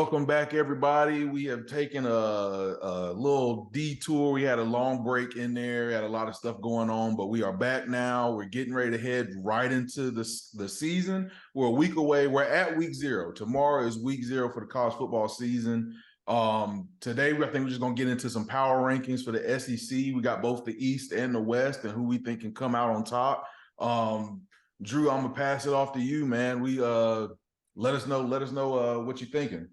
Welcome back, everybody. We have taken a little detour. We had a long break in there, had a lot of stuff going on, but we are back now. We're getting ready to head right into the season. We're a week away. We're at week 0. Tomorrow is week 0 for the college football season. Today, I think we're just going to get into some power rankings for the SEC. We got both the East and the West and who we think can come out on top. Drew, I'm going to pass it off to you, man. Let us know what you're thinking.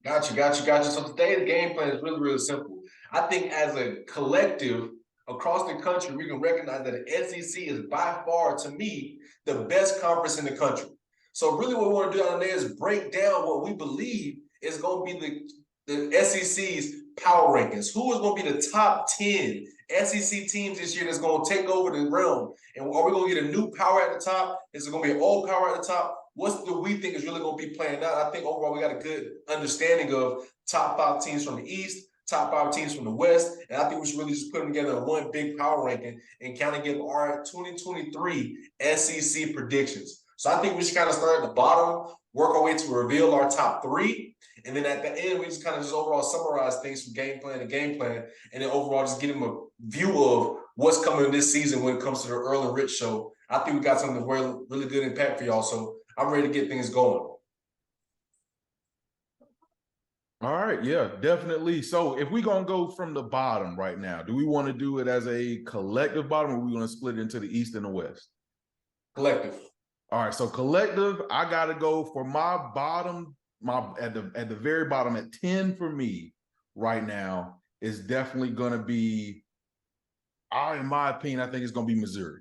Got you. So today the game plan is really simple. I think as a collective across the country, we can recognize that the SEC is by far, to me, the best conference in the country. So really what we want to do on there is break down what we believe is going to be the SEC's power rankings. Who is going to be the top 10 SEC teams this year that's going to take over the realm? And are we going to get a new power at the top? Is it going to be an old power at the top? What do we think is really going to be playing out? I think overall we got a good understanding of top 5 teams from the East, top 5 teams from the West, and I think we should really just put them together in one big power ranking and kind of give our 2023 SEC predictions. So I think we should kind of start at the bottom, work our way to reveal our top 3, and then at the end we just kind of just overall summarize things from game plan to game plan, and then overall just give them a view of what's coming this season when it comes to the Earl and Rich show. I think we got something really good impact for y'all, so I'm ready to get things going. All right, yeah, definitely. So if we're going to go from the bottom right now, do we want to do it as a collective bottom, or are we going to split it into the East and the West? Collective. All right, so collective, I got to go for my bottom, at the very bottom at 10 for me right now is definitely going to be, in my opinion, I think it's going to be Missouri.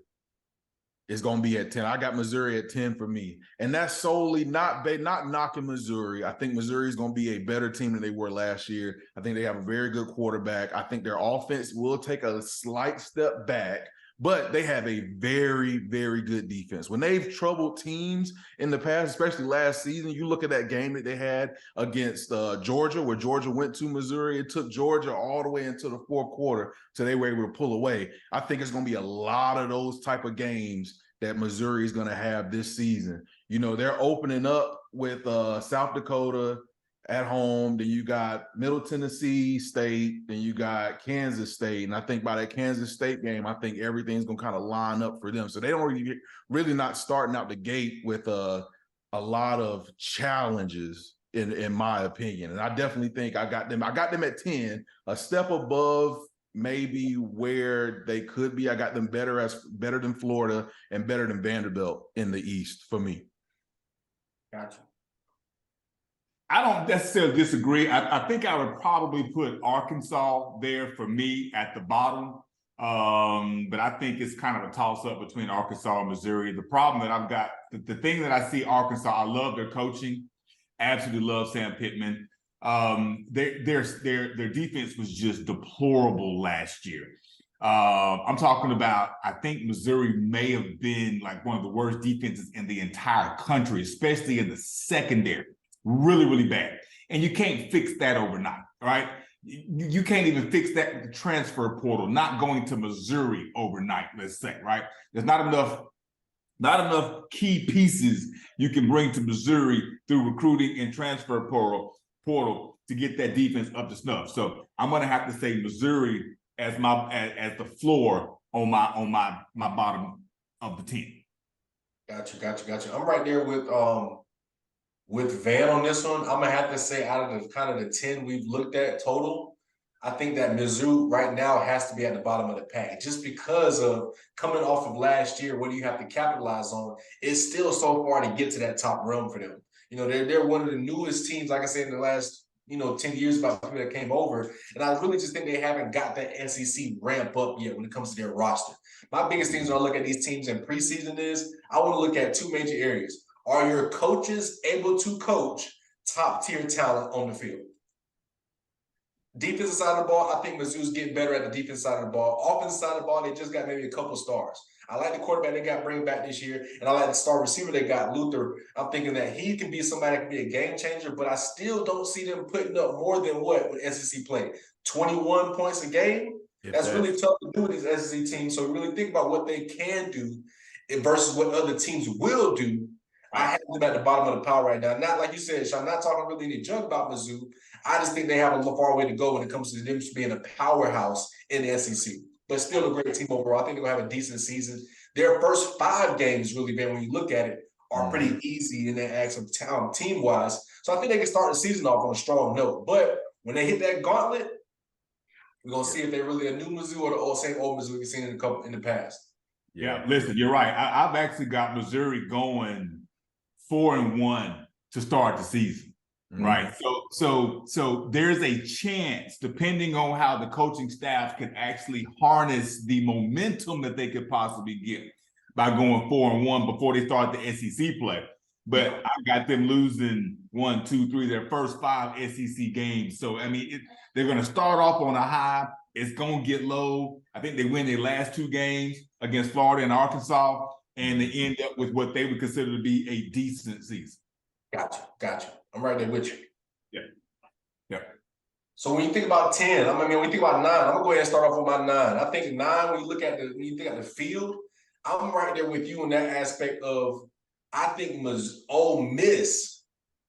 It's going to be at 10. I got Missouri at 10 for me. And that's solely not knocking Missouri. I think Missouri is going to be a better team than they were last year. I think they have a very good quarterback. I think their offense will take a slight step back, but they have a very, very good defense. When they've troubled teams in the past, especially last season, you look at that game that they had against Georgia, where Georgia went to Missouri. It took Georgia all the way into the fourth quarter till they were able to pull away. I think it's going to be a lot of those type of games that Missouri is going to have this season. You know, they're opening up with South Dakota at home. Then you got Middle Tennessee State. Then you got Kansas State. And I think by that Kansas State game, I think everything's going to kind of line up for them. So they don't really not starting out the gate with a lot of challenges, in my opinion. And I definitely think I got them at 10, a step above maybe where they could be. I got them better than Florida and better than Vanderbilt in the East for me. Gotcha. I don't necessarily disagree. I think I would probably put Arkansas there for me at the bottom. But I think it's kind of a toss-up between Arkansas and Missouri. The problem that I've got, the thing that I see Arkansas, I love their coaching. Absolutely love Sam Pittman. Their defense was just deplorable last year. I'm talking about, I think Missouri may have been like one of the worst defenses in the entire country, especially in the secondary. Really bad. And you can't fix that overnight, right? You can't even fix that with the transfer portal, not going to Missouri overnight, let's say, right? There's not enough key pieces you can bring to Missouri through recruiting and transfer portal to get that defense up to snuff. So I'm going to have to say Missouri as the floor on my bottom of the 10. Gotcha. I'm right there with Van on this one. I'm gonna have to say out of the kind of the 10 we've looked at total, I think that Mizzou right now has to be at the bottom of the pack just because of coming off of last year. What do you have to capitalize on? It's still so far to get to that top realm for them. You know, they're one of the newest teams, like I said, in the last 10 years about people that came over. And I really just think they haven't got that SEC ramp up yet when it comes to their roster. My biggest things when I look at these teams in preseason is I want to look at 2 major areas. Are your coaches able to coach top-tier talent on the field? Defensive side of the ball, I think Mizzou's getting better at the defensive side of the ball. Offensive side of the ball, they just got maybe a couple stars. I like the quarterback they got bring back this year, and I like the star receiver they got, Luther. I'm thinking that he can be somebody that can be a game changer, but I still don't see them putting up more than what with SEC play. 21 points a game? That's really tough to do with these SEC teams. So really think about what they can do versus what other teams will do. I have them at the bottom of the pile right now. Not like you said, Sean, not talking really any junk about Mizzou. I just think they have a far way to go when it comes to them being a powerhouse in the SEC. But still a great team overall. I think they're going to have a decent season. Their first 5 games, really, Ben, when you look at it, are pretty easy in their acts of town team-wise. So I think they can start the season off on a strong note. But when they hit that gauntlet, we're going to see if they're really a new Mizzou or the same old Mizzou we've seen in the past. Yeah, listen, you're right. I've actually got Missouri going 4-1 to start the season, right? So there's a chance, depending on how the coaching staff can actually harness the momentum that they could possibly get by going 4-1 before they start the SEC play. But I got them losing 1, 2, 3, their first 5 SEC games. So I mean, they're going to start off on a high. It's going to get low. I think they win their last 2 games against Florida and Arkansas, and they end up with what they would consider to be a decent season. Gotcha. I'm right there with you. Yeah. So when you think about 10, when you think about 9, I'm gonna go ahead and start off with my 9. I think 9, when you think at the field, I'm right there with you in that aspect of I think Ole Miss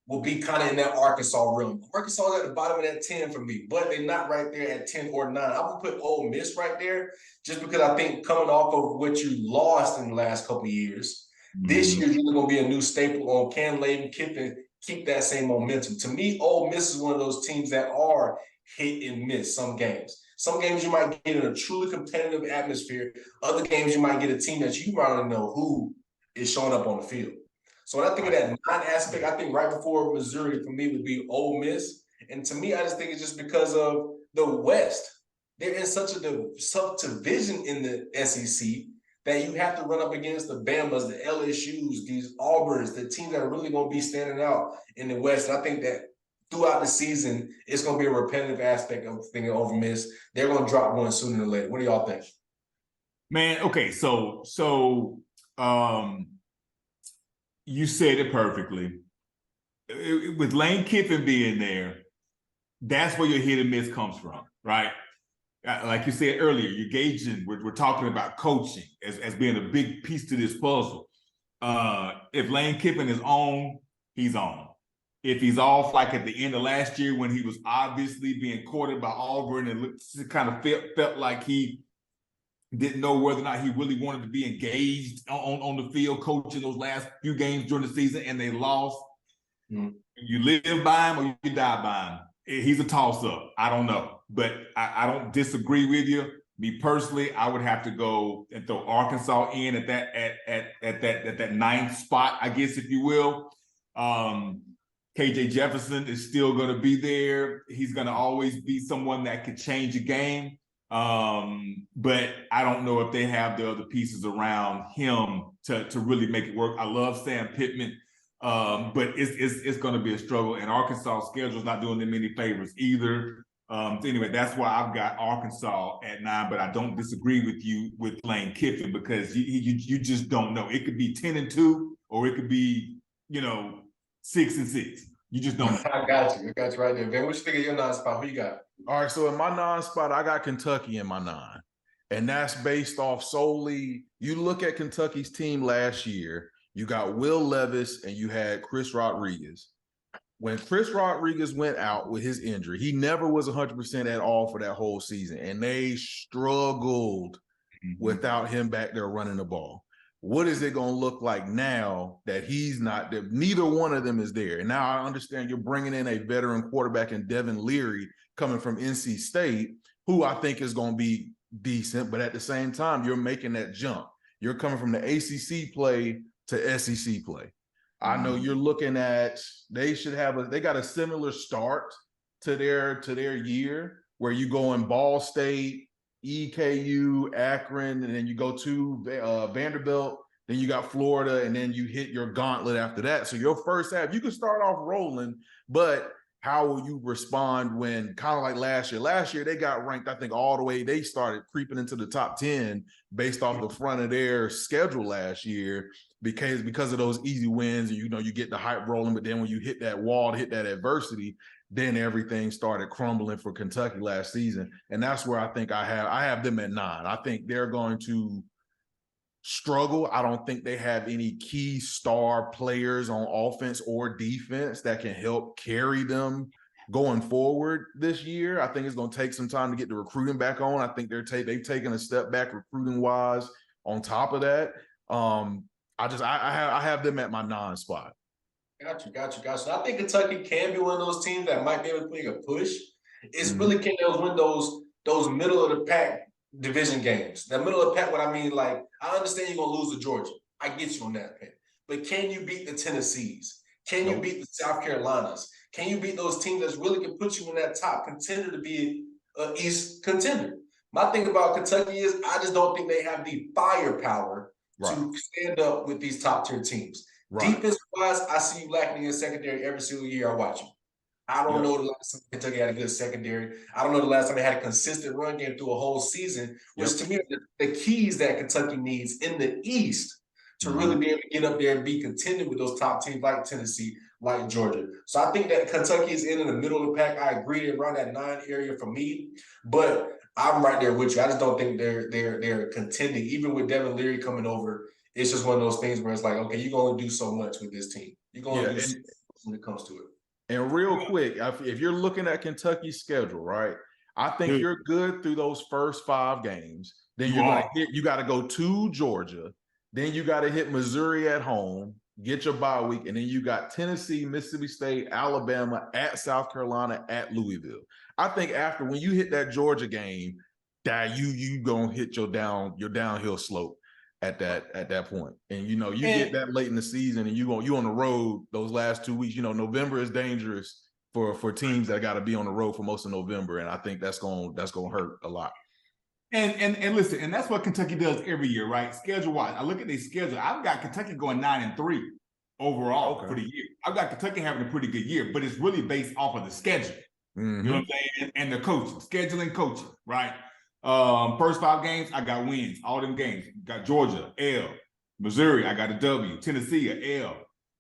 will be kind of in that Arkansas realm. Arkansas is at the bottom of that 10 for me, but they're not right there at 10 or 9. I'm gonna put Ole Miss right there just because I think coming off of what you lost in the last couple of years, this year's really gonna be a new staple on can Lane Kiffin keep that same momentum. To me, Ole Miss is one of those teams that are hit and miss some games. Some games you might get in a truly competitive atmosphere. Other games you might get a team that you might not know who is showing up on the field. So when I think of that 9 aspect, I think right before Missouri for me would be Ole Miss. And to me, I just think it's just because of the West. They're in such a subdivision in the SEC that you have to run up against the Bamas, the LSUs, these Auburns, the teams that are really going to be standing out in the West. And I think that throughout the season, it's going to be a repetitive aspect of thinking Ole Miss. They're going to drop one sooner than later. What do y'all think? Man, okay, so you said it perfectly. With Lane Kiffin being there, that's where your hit and miss comes from, right? Like you said earlier, you're gauging, we're talking about coaching as being a big piece to this puzzle. If Lane Kiffin is on, he's on. If he's off, like at the end of last year when he was obviously being courted by Auburn and kind of felt like he didn't know whether or not he really wanted to be engaged on the field coaching those last few games during the season, and they lost. You live by him or you die by him. He's a toss-up. I don't know. But I don't disagree with you. Me personally, I would have to go and throw Arkansas in at that 9th spot, I guess, if you will. KJ Jefferson is still going to be there. He's going to always be someone that could change a game. But I don't know if they have the other pieces around him to really make it work. I love Sam Pittman, but it's going to be a struggle. And Arkansas' schedule is not doing them any favors either. So anyway, that's why I've got Arkansas at 9. But I don't disagree with you with Lane Kiffin because you just don't know. It could be 10-2, or it could be 6-6. You just don't know. I got you right there, Ben. What you think of your 9 spot? Who you got? All right, so in my 9 spot, I got Kentucky in my 9. And that's based off solely, you look at Kentucky's team last year, you got Will Levis and you had Chris Rodriguez. When Chris Rodriguez went out with his injury, he never was 100% at all for that whole season. And they struggled without him back there running the ball. What is it going to look like now that he's not there? Neither one of them is there. And now I understand you're bringing in a veteran quarterback in Devin Leary coming from NC State, who I think is going to be decent. But at the same time, you're making that jump. You're coming from the ACC play to SEC play. I know you're looking at, they got a similar start to their year where you go in Ball State, EKU, Akron, and then you go to Vanderbilt, then you got Florida, and then you hit your gauntlet after that. So your first half, you can start off rolling, but how will you respond when kind of like last year? Last year, they got ranked, I think, all the way. They started creeping into the top 10 based off the front of their schedule last year because of those easy wins. And, you get the hype rolling, but then when you hit that wall, to hit that adversity, then everything started crumbling for Kentucky last season. And that's where I think I have them at 9. I think they're going to struggle. I don't think they have any key star players on offense or defense that can help carry them going forward this year. I think it's going to take some time to get the recruiting back on. I think they've taken a step back recruiting wise. On top of that, I have them at my 9 spot. Got you. I think Kentucky can be one of those teams that might be able to make a push. It's really can they win those middle of the pack division games. The middle of the pack, what I mean, like, I understand you're gonna lose to Georgia. I get you on that, man. But can you beat the Tennessees? Can you beat the South Carolinas? Can you beat those teams that really can put you in that top contender to be an East contender? My thing about Kentucky is I just don't think they have the firepower to stand up with these top tier teams. Defense-wise, I see you lacking in secondary every single year I watch you. I don't know the last time Kentucky had a good secondary. I don't know the last time they had a consistent run game through a whole season, which to me are the keys that Kentucky needs in the East to really be able to get up there and be contending with those top teams like Tennessee, like Georgia. So I think that Kentucky is in the middle of the pack. I agree they're around that 9 area for me, but I'm right there with you. I just don't think they're contending. Even with Devin Leary coming over, it's just one of those things where it's like, okay, you're going to do so much with this team. You're going to do so much when it comes to it. And real quick, if you're looking at Kentucky's schedule, right, I think you're good through those first 5 games. Then you got to go to Georgia. Then you got to hit Missouri at home, get your bye week, and then you got Tennessee, Mississippi State, Alabama, at South Carolina, at Louisville. I think after when you hit that Georgia game, that you gonna hit your downhill slope at that point. And you get that late in the season and you on the road those last 2 weeks. November is dangerous for teams that got to be on the road for most of November. And I think that's gonna hurt a lot. And listen, and that's what Kentucky does every year, right? Schedule-wise. I look at their schedule. I've got Kentucky going 9-3 overall for the year. I've got Kentucky having a pretty good year, but it's really based off of the schedule. You know what I'm saying? And the coaching, scheduling coaching, right? First 5 games, I got wins. All them games. Got Georgia, L. Missouri, I got a W. Tennessee, a L.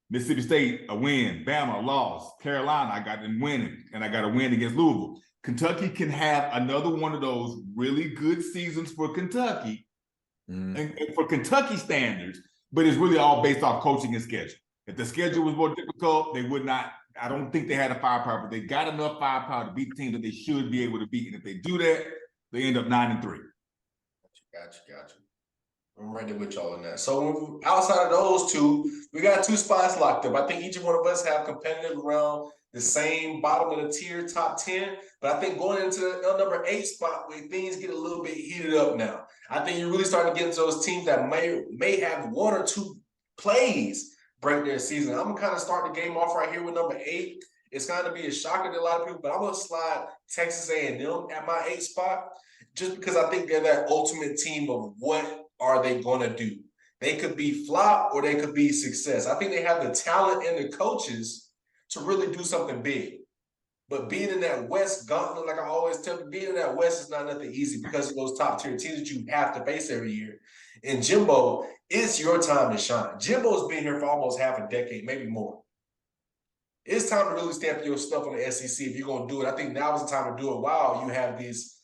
Mississippi State, a win. Bama, a loss. Carolina, I got them winning. And I got a win against Louisville. Kentucky can have another one of those really good seasons for Kentucky and for Kentucky standards, but it's really all based off coaching and schedule. If the schedule was more difficult, they would not. I don't think they had the firepower, but they got enough firepower to beat the teams that they should be able to beat. And if they do that, they end up 9-3. Got you. I'm right there with y'all on that. So outside of those 2, we got 2 spots locked up. I think each one of us have competitive around the same bottom of the tier, top 10. But I think going into the number 8 spot where things get a little bit heated up now, I think you're really starting to get into those teams that may have 1 or 2 plays break their season. I'm gonna kind of start the game off right here with number 8. It's going to be a shocker to a lot of people, but I'm going to slide Texas A&M at my 8 spot just because I think they're that ultimate team of what are they going to do. They could be flop or they could be success. I think they have the talent and the coaches to really do something big. But being in that West gauntlet, like I always tell you, being in that West is not nothing easy because of those top tier teams that you have to face every year. And Jimbo, it's your time to shine. Jimbo's been here for almost half a decade, maybe more. It's time to really stamp your stuff on the SEC if you're going to do it. I think now is the time to do it while you have this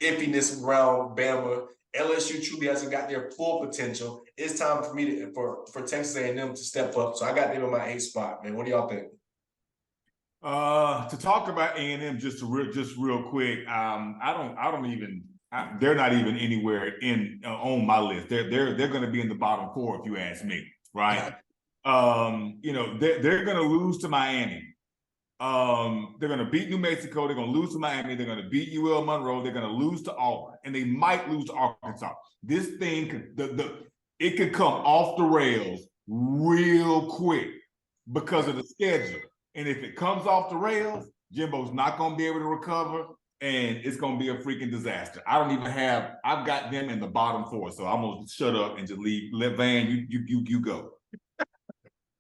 iffiness around Bama. LSU truly hasn't got their full potential. It's time for me for Texas A&M to step up. So I got them in my 8 spot, man. What do y'all think? To talk about A&M just real quick, they're not even anywhere on my list. They're going to be in the bottom 4 if you ask me, right? They're going to lose to Miami. They're going to beat New Mexico. They're going to lose to Miami. They're going to beat UL Monroe. They're going to lose to Auburn, and they might lose to Arkansas. This thing, it could come off the rails real quick because of the schedule. And if it comes off the rails, Jimbo's not going to be able to recover, and it's going to be a freaking disaster. I've got them in the bottom 4, so I'm going to shut up and just let Van, you go.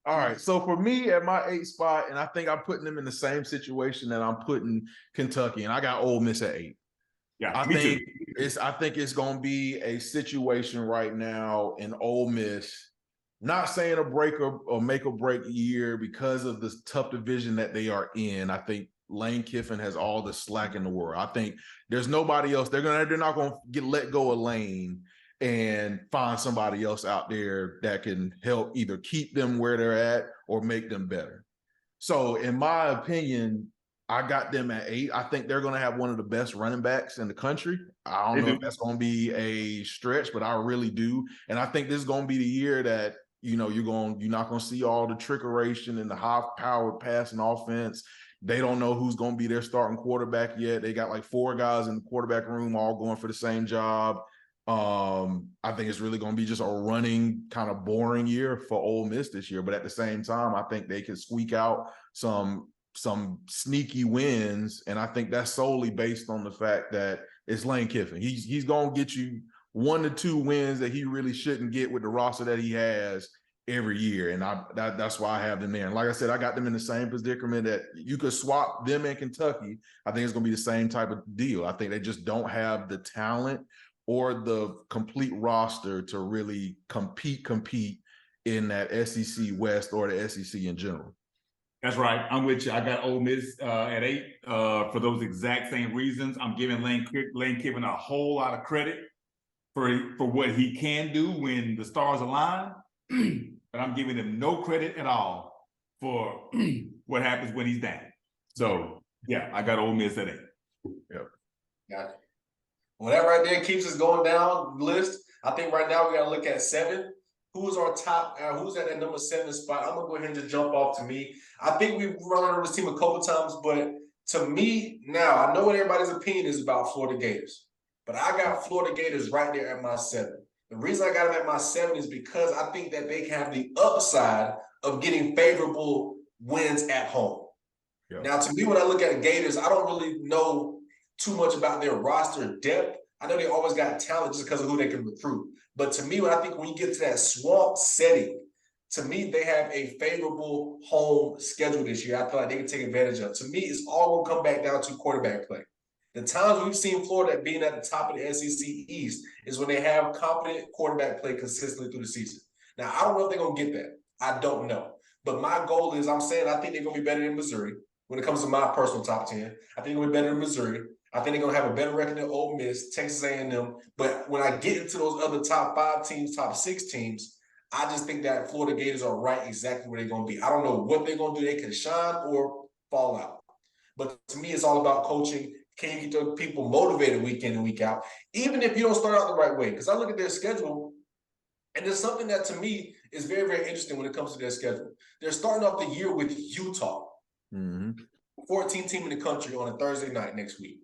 All right, so for me at my 8 spot, and I think I'm putting them in the same situation that I'm putting Kentucky, and I got Ole Miss at 8. Yeah, I think it's going to be a situation right now in Ole Miss. Not saying a break or make or break year because of the tough division that they are in. I think Lane Kiffin has all the slack in the world. I think there's nobody else. They're not going to let go of Lane and find somebody else out there that can help either keep them where they're at or make them better. So in my opinion, I got them at 8. I think they're going to have one of the best running backs in the country. I don't know if that's going to be a stretch, but I really do. And I think this is going to be the year that, you're not going to see all the trickeration and the high-powered passing offense. They don't know who's going to be their starting quarterback yet. They got like 4 guys in the quarterback room all going for the same job. I think it's really going to be just a running kind of boring year for Ole Miss this year. But at the same time, I think they can squeak out some sneaky wins. And I think that's solely based on the fact that it's Lane Kiffin. He's going to get you 1 to 2 wins that he really shouldn't get with the roster that he has every year. And that's why I have them there. And like I said, I got them in the same predicament that you could swap them in Kentucky. I think it's going to be the same type of deal. I think they just don't have the talent or the complete roster to really compete in that SEC West or the SEC in general. That's right. I'm with you. I got Ole Miss at 8 for those exact same reasons. I'm giving Lane Kiffin a whole lot of credit for what he can do when the stars align, but I'm giving him no credit at all for what happens when he's down. So, yeah, I got Ole Miss at 8. Yep. Got it. Well, that right there keeps us going down the list. I think right now we got to look at 7. Who's our top? Who's at that number 7 spot? I'm gonna go ahead and just jump off to me. I think we've run over this team a couple times, but to me now, I know what everybody's opinion is about Florida Gators, but I got Florida Gators right there at my 7. The reason I got them at my 7 is because I think that they can have the upside of getting favorable wins at home. Yep. Now, to me, when I look at the Gators, I don't really know too much about their roster depth. I know they always got talent just because of who they can recruit. But to me, when you get to that swamp setting, to me, they have a favorable home schedule this year. I feel like they can take advantage of. To me, it's all going to come back down to quarterback play. The times we've seen Florida being at the top of the SEC East is when they have competent quarterback play consistently through the season. Now, I don't know if they're going to get that. I don't know. But my goal is, I think they're going to be better than Missouri when it comes to my personal top 10. I think they're going to be better than Missouri. I think they're going to have a better record than Ole Miss, Texas A&M. But when I get into those other top 5 teams, top 6 teams, I just think that Florida Gators are right exactly where they're going to be. I don't know what they're going to do. They can shine or fall out. But to me, it's all about coaching. Can you get the people motivated week in and week out, even if you don't start out the right way? Because I look at their schedule, and there's something that to me is very, very interesting when it comes to their schedule. They're starting off the year with Utah, 14th team in the country on a Thursday night next week.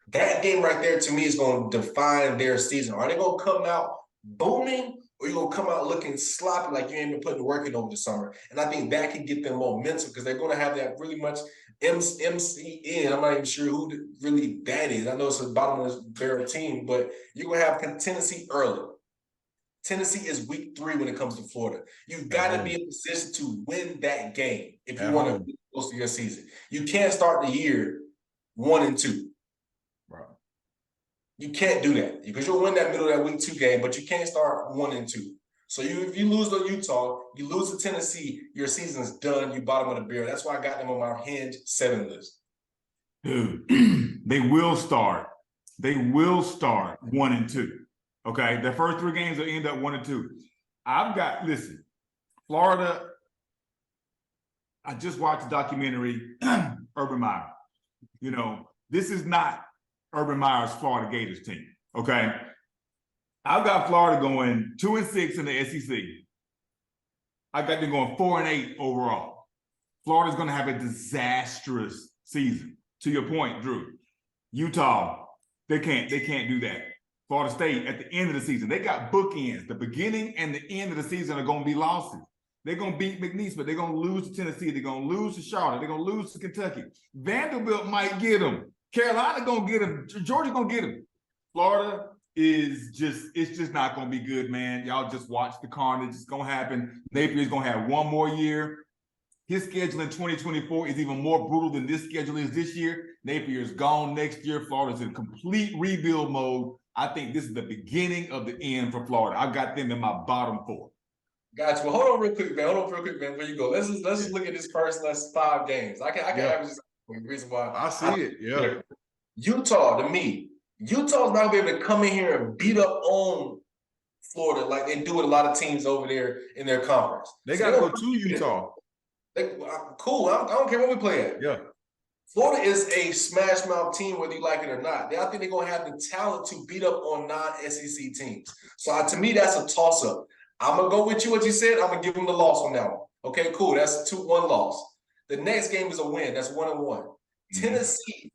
That game right there, to me, is going to define their season. Are they going to come out booming, or you going to come out looking sloppy like you ain't been putting the work in over the summer? And I think that can get them momentum because they're going to have that really much MCN. I'm not even sure who really that is. I know it's a bottom of the barrel team, but you're going to have Tennessee early. Tennessee is week 3 when it comes to Florida. You've got to be in a position to win that game if you want to be close to your season. You can't start the year 1-2. Right. You can't do that because you'll win that middle of that week 2 game, but you can't start 1-2. So if you lose to Utah, you lose to Tennessee, your season's done. You bottom of the barrel. That's why I got them on my Hinge 7 list. Dude, they will start. They will start 1-2. Okay, the first 3 games will end up 1-2. Listen, Florida. I just watched a documentary, Urban Meyer. This is not Urban Meyer's Florida Gators team. Okay, I've got Florida going 2-6 in the SEC. I got them going 4-8 overall. Florida's going to have a disastrous season. To your point, Drew, Utah, they can't do that. Florida State at the end of the season, they got bookends. The beginning and the end of the season are going to be losses. They're going to beat McNeese, but they're going to lose to Tennessee. They're going to lose to Charlotte. They're going to lose to Kentucky. Vanderbilt might get them. Carolina going to get them. Georgia going to get them. Florida it's just not going to be good, man. Y'all just watch the carnage. It's going to happen. Napier's going to have one more year. His schedule in 2024 is even more brutal than this schedule is this year. Napier's gone next year. Florida's in complete rebuild mode. I think this is the beginning of the end for Florida. I've got them in my bottom 4. Gotcha. Well, hold on real quick, man. Before you go. Let's just look at this first 5 games. I can have just reason why I see it. Yeah. Utah, to me, Utah's not gonna be able to come in here and beat up on Florida like they do with a lot of teams over there in their conference. They So got to go to Utah. Cool. I don't care what we play at. Yeah. Florida is a smash mouth team, whether you like it or not. I think they're gonna have the talent to beat up on non-SEC teams. So to me, that's a toss-up. I'm gonna go with you. What you said, I'm gonna give them the loss on that one. Okay, cool. That's a 2-1 loss. The next game is a win. That's 1-1. Tennessee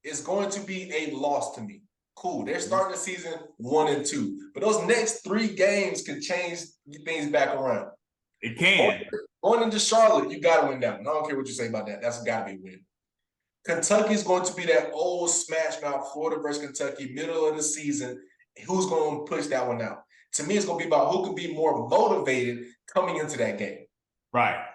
is going to be a loss to me. Cool. They're starting the season 1-2, but those next 3 games can change things back around. It can. Going into Charlotte, you got to win that one. I don't care what you say about that. That's got to be a win. Kentucky's going to be that old smash mouth Florida versus Kentucky, middle of the season. Who's going to push that one out? To me, it's going to be about who can be more motivated coming into that game. Right.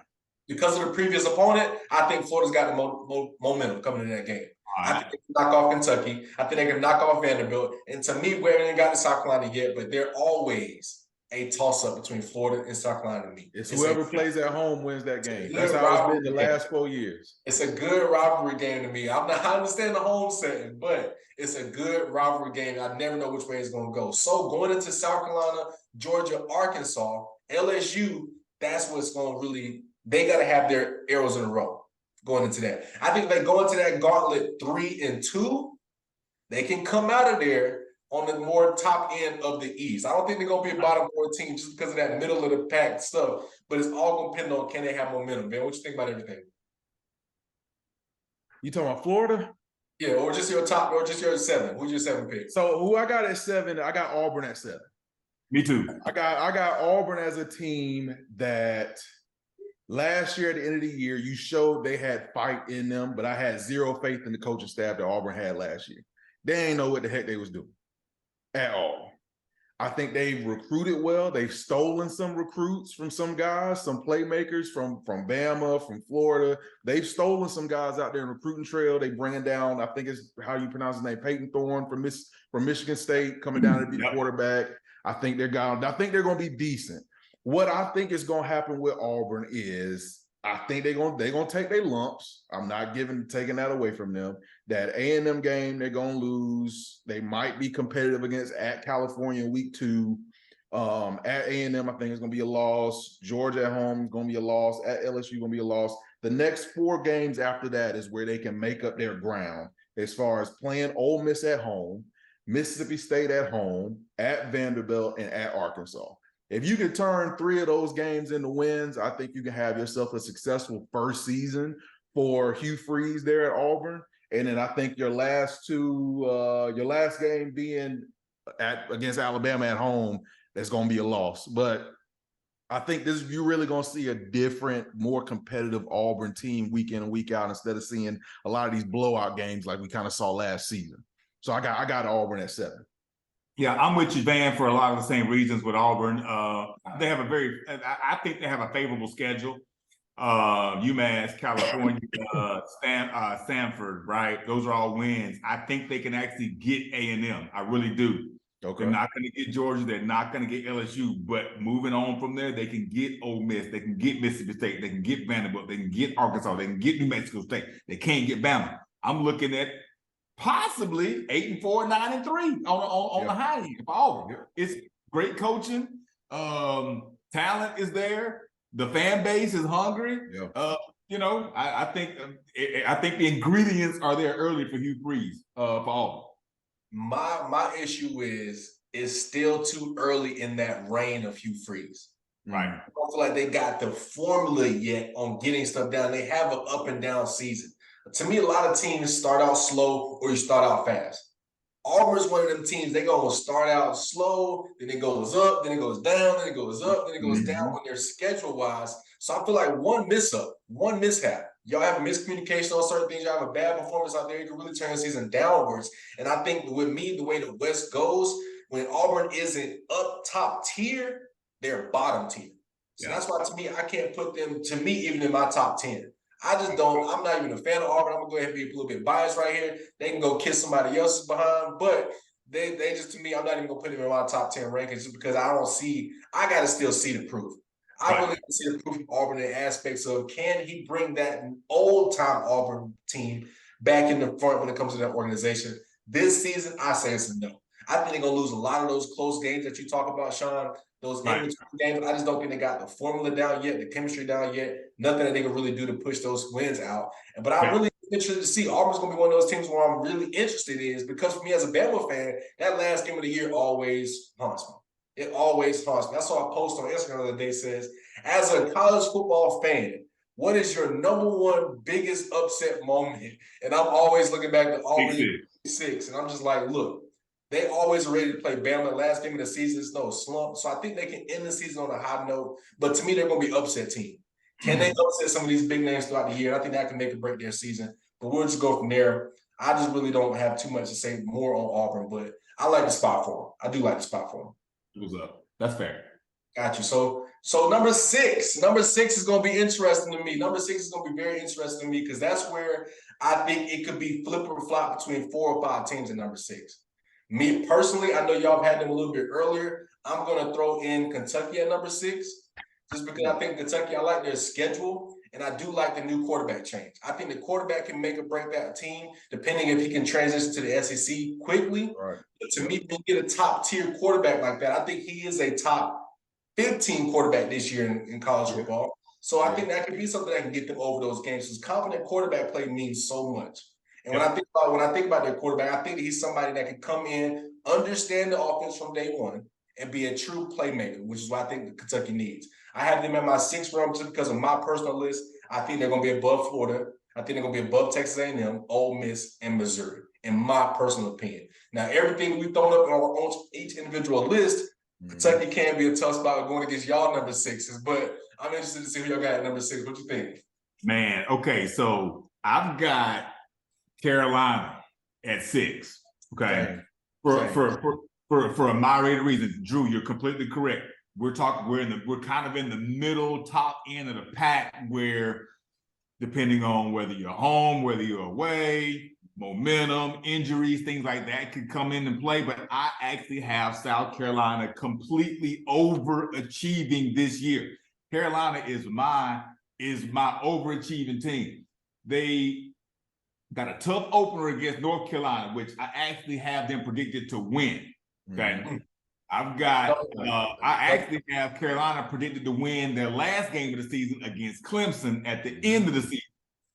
Because of the previous opponent, I think Florida's got the momentum coming into that game. Right. I think they can knock off Kentucky. I think they can knock off Vanderbilt. And to me, we haven't got to South Carolina yet, but they're always a toss-up between Florida and South Carolina to me. It's whoever plays at home wins that game. That's how it's been the last 4 years. It's a good rivalry game to me. I understand the home setting, but it's a good rivalry game. I never know which way it's going to go. So going into South Carolina, Georgia, Arkansas, LSU, that's what's going to really – they got to have their arrows in a row going into that. I think if they go into that gauntlet 3-2, they can come out of there on the more top end of the East. I don't think they're going to be a bottom 4 team just because of that middle of the pack stuff, but it's all going to depend on can they have momentum, man. What you think about everything? You talking about Florida? Yeah, or just your top, or just your 7. Who's your 7 pick? So who I got at 7, I got Auburn at 7. Me too. I got Auburn as a team that last year at the end of the year, you showed they had fight in them, but I had zero faith in the coaching staff that Auburn had last year. They ain't know what the heck they was doing at all. I think they've recruited well. They've stolen some recruits from some guys, some playmakers from Bama, from Florida. They've stolen some guys out there in recruiting trail. They bringing down, I think it's how you pronounce his name, Peyton Thorne from Michigan State, coming down to be the quarterback. I think they're going to be decent. What I think is going to happen with Auburn is I think they're going to take their lumps. I'm not taking that away from them. That A&M game, they're going to lose. They might be competitive against at California in week 2. At A&M, I think it's going to be a loss. Georgia at home is going to be a loss. At LSU, going to be a loss. The next 4 games after that is where they can make up their ground as far as playing Ole Miss at home, Mississippi State at home, at Vanderbilt, and at Arkansas. If you can turn 3 of those games into wins, I think you can have yourself a successful first season for Hugh Freeze there at Auburn. And then I think your last game being against Alabama at home, that's going to be a loss. But I think you're really going to see a different, more competitive Auburn team week in and week out instead of seeing a lot of these blowout games like we kind of saw last season. So I got Auburn at 7. Yeah, I'm with you, Van, for a lot of the same reasons with Auburn. They have I think they have a favorable schedule. UMass, California, Stanford, right? Those are all wins. I think they can actually get A&M. I really do. Okay. They're not going to get Georgia. They're not going to get LSU. But moving on from there, they can get Ole Miss. They can get Mississippi State. They can get Vanderbilt. They can get Arkansas. They can get New Mexico State. They can't get Bama. I'm looking at possibly 8-4, 9-3 on the high end for Auburn. It's great coaching. Talent is there. The fan base is hungry. Yeah. I think the ingredients are there early for Hugh Freeze for Auburn. My issue is it's still too early in that reign of Hugh Freeze. Right. I don't feel like they got the formula yet on getting stuff down. They have an up and down season. To me, a lot of teams start out slow or you start out fast. Auburn's one of them teams, they're going to start out slow, then it goes up, then it goes down, then it goes up, then it goes down on their schedule-wise. So I feel like one mishap, y'all have a miscommunication on certain things, y'all have a bad performance out there, you can really turn the season downwards. And I think with me, the way the West goes, when Auburn isn't up top tier, they're bottom tier. So that's why, to me, I can't put them, to me, even in my top 10. I just don't. I'm not even a fan of Auburn. I'm gonna go ahead and be a little bit biased right here. They can go kiss somebody else's behind, but they just, to me, I'm not even gonna put them in my top 10 rankings just because I don't see. I gotta still see the proof. I really see the proof of Auburn in aspects of can he bring that old time Auburn team back in the front when it comes to that organization. This season, I say it's a no. I think they're gonna lose a lot of those close games that you talk about, Sean. Those in-between games. I just don't think they got the formula down yet, the chemistry down yet. Nothing that they can really do to push those wins out. But I'm really interested to see. Auburn's gonna be one of those teams where I'm really interested in, is because for me as a Bama fan, that last game of the year always haunts me. It always haunts me. I saw a post on Instagram the other day says, as a college football fan, what is your number one biggest upset moment? And I'm always looking back to Auburn 6, and I'm just like, look, they always are ready to play Bama. Last game of the season is no slump. So I think they can end the season on a high note. But to me, they're going to be upset team. Can they upset some of these big names throughout the year? I think that can make or break their season. But we'll just go from there. I just really don't have too much to say more on Auburn, but I like the spot for them. I do like the spot for them. What's up? That's fair. Got you. So number 6. Number 6 is going to be interesting to me. Number 6 is going to be very interesting to me because that's where I think it could be flip or flop between 4 or 5 teams in number 6. Me personally, I know y'all have had them a little bit earlier. I'm going to throw in Kentucky at number 6 just because I think Kentucky, I like their schedule, and I do like the new quarterback change. I think the quarterback can make or break that team, depending if he can transition to the SEC quickly. Right. But to me, when you get a top-tier quarterback like that, I think he is a top 15 quarterback this year in college football. So I think that could be something that can get them over those games. Because confident quarterback play means so much. And when I think about their quarterback, I think he's somebody that can come in, understand the offense from day one, and be a true playmaker, which is what I think Kentucky needs. I have them in my 6th round just because of my personal list. I think they're going to be above Florida. I think they're going to be above Texas A&M, Ole Miss, and Missouri, in my personal opinion. Now, everything we've thrown up on each individual list, Kentucky can be a tough spot going against y'all number 6s, but I'm interested to see who y'all got at number 6. What you think? Man, okay, so I've got Carolina at 6. Okay. For a moderated reason. Drew, you're completely correct. We're kind of in the middle, top end of the pack, where depending on whether you're home, whether you're away, momentum, injuries, things like that could come in and play. But I actually have South Carolina completely overachieving this year. Carolina is my overachieving team. They got a tough opener against North Carolina, which I actually have them predicted to win. Okay. I actually have Carolina predicted to win their last game of the season against Clemson at the end of the season.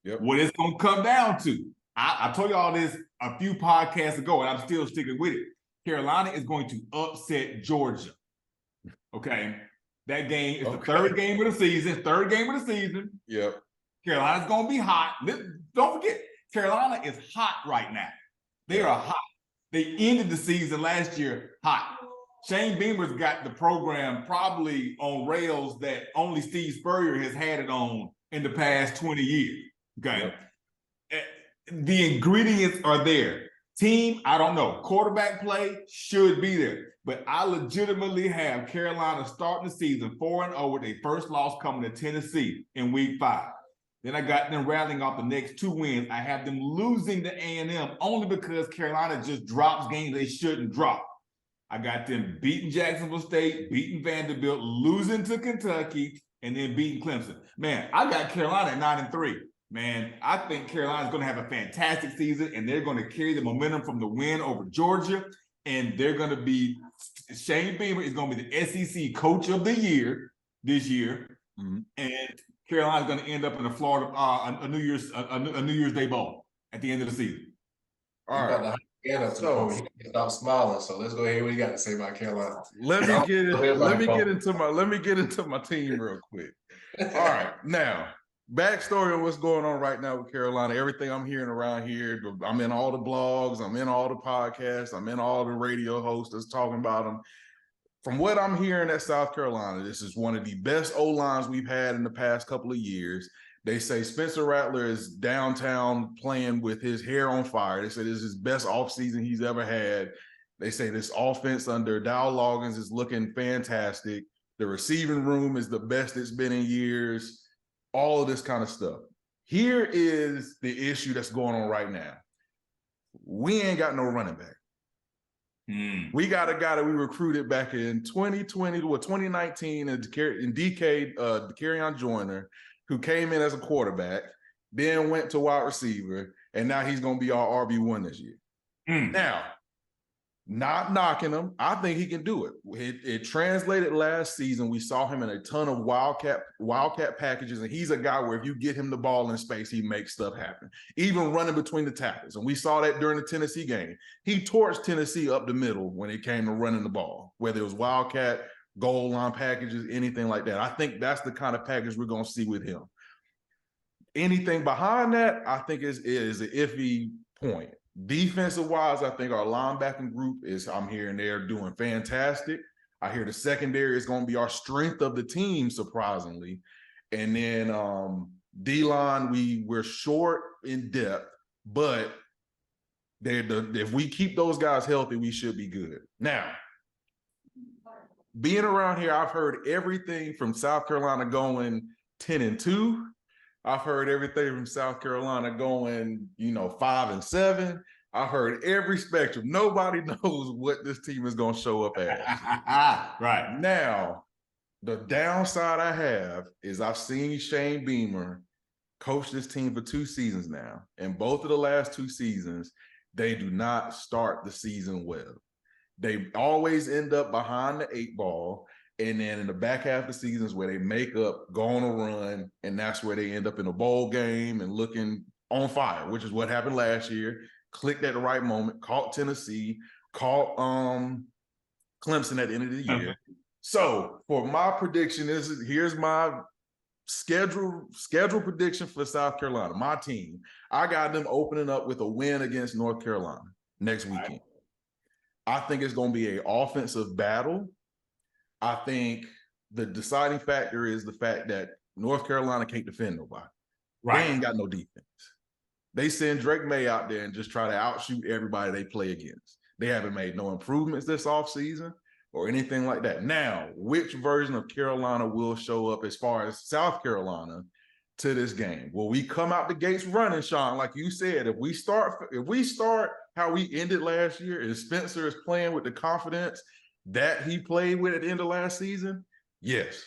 Yep. What it's going to come down to, I told you all this a few podcasts ago, and I'm still sticking with it. Carolina is going to upset Georgia. Okay. That game is the third game of the season. Yep. Carolina's going to be hot. Don't forget, Carolina is hot right now. They are hot. They ended the season last year hot. Shane Beamer's got the program probably on rails that only Steve Spurrier has had it on in the past 20 years. Okay. Yep. The ingredients are there. Team, I don't know. Quarterback play should be there. But I legitimately have Carolina starting the season 4-0 with their first loss coming to Tennessee in week 5. Then I got them rattling off the next 2 wins. I have them losing to A&M only because Carolina just drops games they shouldn't drop. I got them beating Jacksonville State, beating Vanderbilt, losing to Kentucky, and then beating Clemson. Man, I got Carolina at 9-3. Man, I think Carolina's going to have a fantastic season, and they're going to carry the momentum from the win over Georgia, and they're going to be – Shane Beamer is going to be the SEC Coach of the Year this year, and Carolina's going to end up in a Florida a New Year's Day Bowl at the end of the season. All right. So stop smiling. So let's go ahead. What you got to say about Carolina? Let me get into my team real quick. All right. Now, backstory on what's going on right now with Carolina. Everything I'm hearing around here. I'm in all the blogs. I'm in all the podcasts. I'm in all the radio hosts that's talking about them. From what I'm hearing at South Carolina, this is one of the best O-lines we've had in the past couple of years. They say Spencer Rattler is downtown playing with his hair on fire. They say this is his best offseason he's ever had. They say this offense under Dowell Loggins is looking fantastic. The receiving room is the best it's been in years. All of this kind of stuff. Here is the issue that's going on right now. We ain't got no running back. We got a guy that we recruited back in 2019 in DK, Dakereon Joyner, who came in as a quarterback, then went to wide receiver, and now he's going to be our RB1 this year. Now, not knocking him, I think he can do it. It translated last season. We saw him in a ton of wildcat packages, and he's a guy where if you get him the ball in space, he makes stuff happen, even running between the tackles. And we saw that during the Tennessee game. He torched Tennessee up the middle when it came to running the ball, whether it was wildcat, goal line packages, anything like that. I think that's the kind of package we're going to see with him. Anything behind that, I think is an iffy point. Defensive wise, I think our linebacking group is, I'm hearing they're doing fantastic. I hear the secondary is going to be our strength of the team, surprisingly. And then D-line, we're short in depth, but if we keep those guys healthy, we should be good. Now, being around here, I've heard everything from South Carolina going 10-2. I've heard everything from South Carolina going, 5-7. I heard every spectrum. Nobody knows what this team is going to show up as. Right. Now, the downside I have is I've seen Shane Beamer coach this team for 2 seasons now. And both of the last 2 seasons, they do not start the season well. They always end up behind the 8 ball. And then in the back half of the seasons where they make up, go on a run, and that's where they end up in a bowl game and looking on fire, which is what happened last year. Clicked at the right moment, caught Tennessee, caught Clemson at the end of the year. So for my prediction, here's my schedule prediction for South Carolina, my team. I got them opening up with a win against North Carolina next weekend. I think it's going to be an offensive battle. I think the deciding factor is the fact that North Carolina can't defend nobody. Right. They ain't got no defense. They send Drake May out there and just try to outshoot everybody they play against. They haven't made no improvements this offseason or anything like that. Now, which version of Carolina will show up as far as South Carolina to this game? Will we come out the gates running, Sean? Like you said, if we start how we ended last year, and Spencer is playing with the confidence that he played with at the end of last season, yes.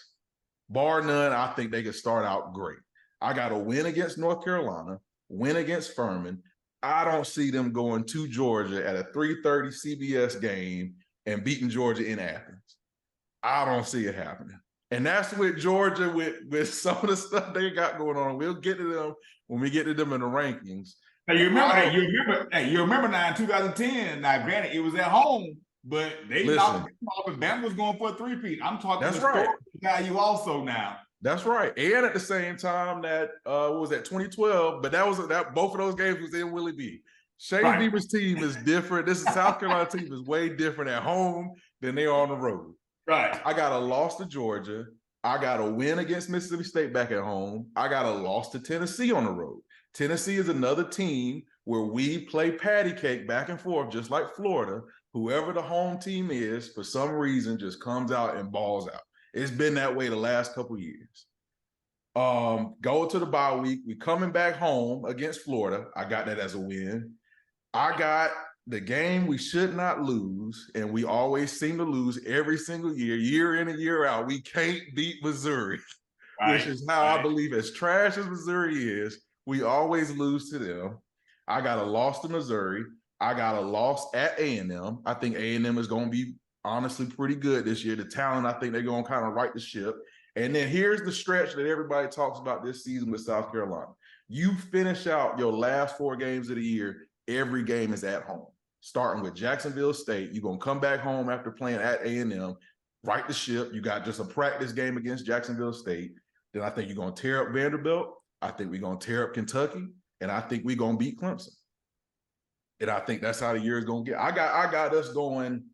Bar none, I think they could start out great. I got a win against North Carolina, win against Furman. I don't see them going to Georgia at a 3:30 CBS game and beating Georgia in Athens. I don't see it happening. And that's with Georgia, with some of the stuff they got going on. We'll get to them when we get to them in the rankings. Now you remember now in 2010, now granted, it was at home, but they knocked them off and Bama was going for a 3-peat. I'm talking that's right. Value also now. That's right. And at the same time that what was that 2012, but that both of those games was in Willie B. Shane Beamer's team is different. This is South Carolina team is way different at home than they are on the road. Right. I got a loss to Georgia. I got a win against Mississippi State back at home. I got a loss to Tennessee on the road. Tennessee is another team where we play patty cake back and forth, just like Florida. Whoever the home team is, for some reason, just comes out and balls out. It's been that way the last couple years. Go to the bye week. We coming back home against Florida. I got that as a win. I got the game we should not lose, and we always seem to lose every single year in and year out. We can't beat Missouri, which is how I believe, as trash as Missouri is, we always lose to them. I got a loss to Missouri. I got a loss at A&M. I think A&M is going to be honestly pretty good this year. The talent, I think they're going to kind of right the ship. And then here's the stretch that everybody talks about this season with South Carolina. You finish out your last 4 games of the year, every game is at home. Starting with Jacksonville State, you're going to come back home after playing at A&M, right the ship. You got just a practice game against Jacksonville State. Then I think you're going to tear up Vanderbilt. I think we're going to tear up Kentucky. And I think we're going to beat Clemson. And I think that's how the year is going to get. I got us going.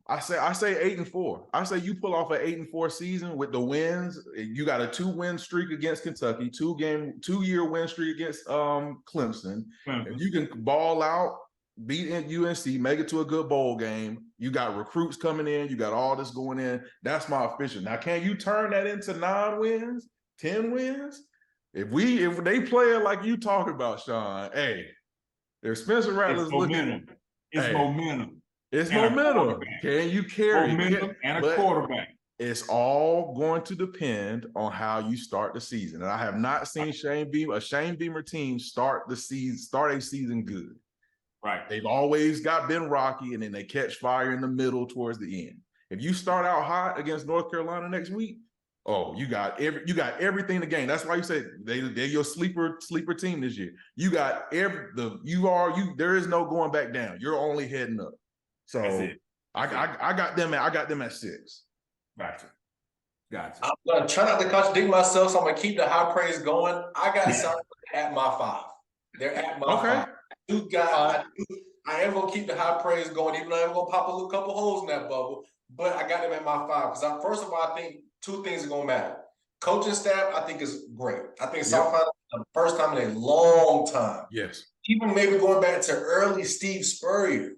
I say 8-4. I say you pull off an 8-4 season with the wins. You got a 2-win streak against Kentucky, 2-year win streak against Clemson. If you can ball out, beat UNC, make it to a good bowl game. You got recruits coming in. You got all this going in. That's my official. Now, can you turn that into 9 wins, 10 wins? If they play it like you talk about, Sean, hey, if Spencer Rattler's looking, it's momentum. It's momentum. Can you carry momentum and a quarterback? It's all going to depend on how you start the season. And I have not seen a Shane Beamer team start a season good. Right. They've always been rocky, and then they catch fire in the middle towards the end. If you start out hot against North Carolina next week, oh, you got everything to gain. That's why you say they're your sleeper team this year. You got there is no going back down. You're only heading up. So I got them at 6. Gotcha. I'm gonna try not to contradict myself, so I'm gonna keep the high praise going. I got South Carolina at my 5. They're at my 5. I am gonna keep the high praise going, even though I'm gonna pop a couple holes in that bubble. But I got them at my 5 because first of all, I think 2 things are gonna matter. Coaching staff, I think, is great. I think South Carolina, the first time in a long time. Yes. Even maybe going back to early Steve Spurrier,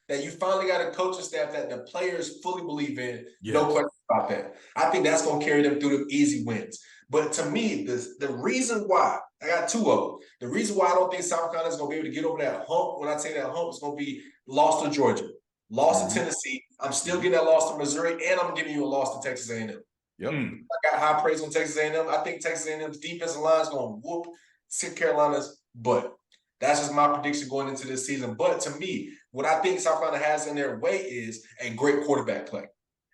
that you finally got a coaching staff that the players fully believe in. Yes. No question about that. I think that's going to carry them through the easy wins. But to me, the reason why, I got 2 of them. The reason why I don't think South Carolina is going to be able to get over that hump, when I say that hump, it's going to be loss to Georgia, loss to Tennessee. I'm still getting that loss to Missouri, and I'm giving you a loss to Texas A&M. Yep. I got high praise on Texas A&M. I think Texas A&M's defensive line is going to whoop South Carolina's butt. That's just my prediction going into this season. But to me, what I think South Carolina has in their way is a great quarterback play.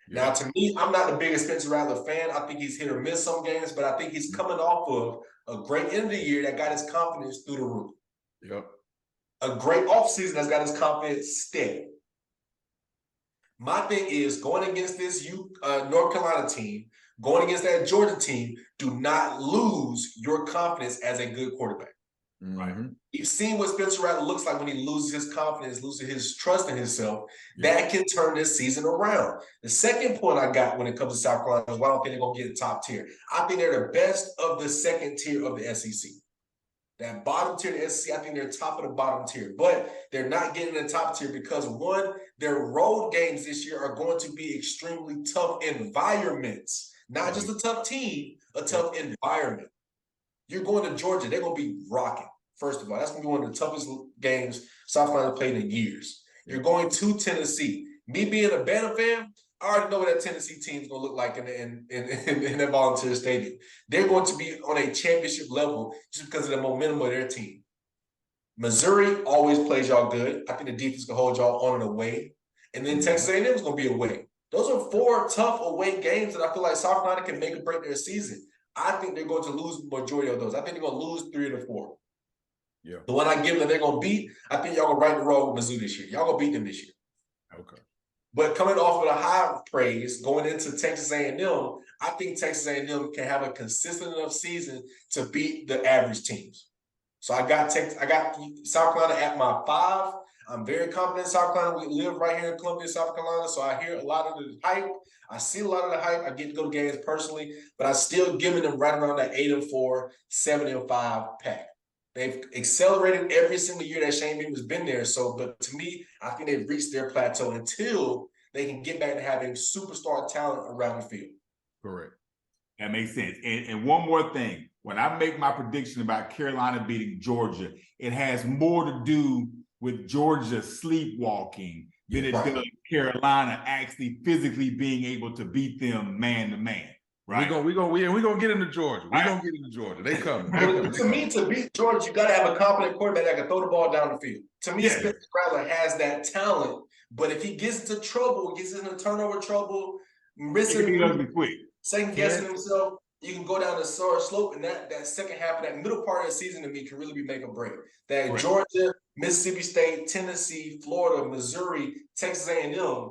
Yeah. Now, to me, I'm not the biggest Spencer Rattler fan. I think he's hit or miss some games, but I think he's coming off of a great end of the year that got his confidence through the roof. Yep. A great offseason that's got his confidence steady. My thing is, going against this North Carolina team, going against that Georgia team, do not lose your confidence as a good quarterback. Right. You've seen what Spencer Rattler looks like when he loses his confidence, loses his trust in himself. Yeah. That can turn this season around. The second point I got when it comes to South Carolina is why I don't think they're going to get the top tier. I think they're the best of the second tier of the SEC. That bottom tier of the SEC, I think they're top of the bottom tier. But they're not getting the top tier because, one, their road games this year are going to be extremely tough environments. Not just a tough team, a tough environment. You're going to Georgia, they're going to be rocking. First of all, that's going to be one of the toughest games South Carolina played in years. You're going to Tennessee. Me being a Bama fan, I already know what that Tennessee team is going to look like in that Volunteer Stadium. They're going to be on a championship level just because of the momentum of their team. Missouri always plays y'all good. I think the defense can hold y'all on and away. And then Texas A&M is going to be away. Those are 4 tough away games that I feel like South Carolina can make or break their season. I think they're going to lose the majority of those. I think they're going to lose 3 of the 4. Yeah. The one I give them they're going to beat, I think y'all going to right the road with Mizzou this year. Y'all going to beat them this year. Okay. But coming off of the high praise, going into Texas A&M, I think Texas A&M can have a consistent enough season to beat the average teams. So I got South Carolina at my 5. I'm very confident in South Carolina. We live right here in Columbia, South Carolina, so I hear a lot of the hype. I see a lot of the hype. I get to go to games personally, but I'm still giving them right around that 8-4, 7-5 pack. They've accelerated every single year that Shane Beamer's been there. So, but to me, I think they've reached their plateau until they can get back to having superstar talent around the field. Correct. That makes sense. And one more thing. When I make my prediction about Carolina beating Georgia, it has more to do with Georgia sleepwalking than it does Carolina actually physically being able to beat them man to man. Right. We're gonna get into Georgia. We're gonna get into Georgia. They coming. To me, to beat Georgia, you gotta have a competent quarterback that can throw the ball down the field. To me, Spencer Rattler has that talent, but if he gets into trouble, gets into turnover trouble, second guessing himself, you can go down the slope, and that second half of that middle part of the season to me can really be make or break. That Georgia, Mississippi State, Tennessee, Florida, Missouri, Texas A&M,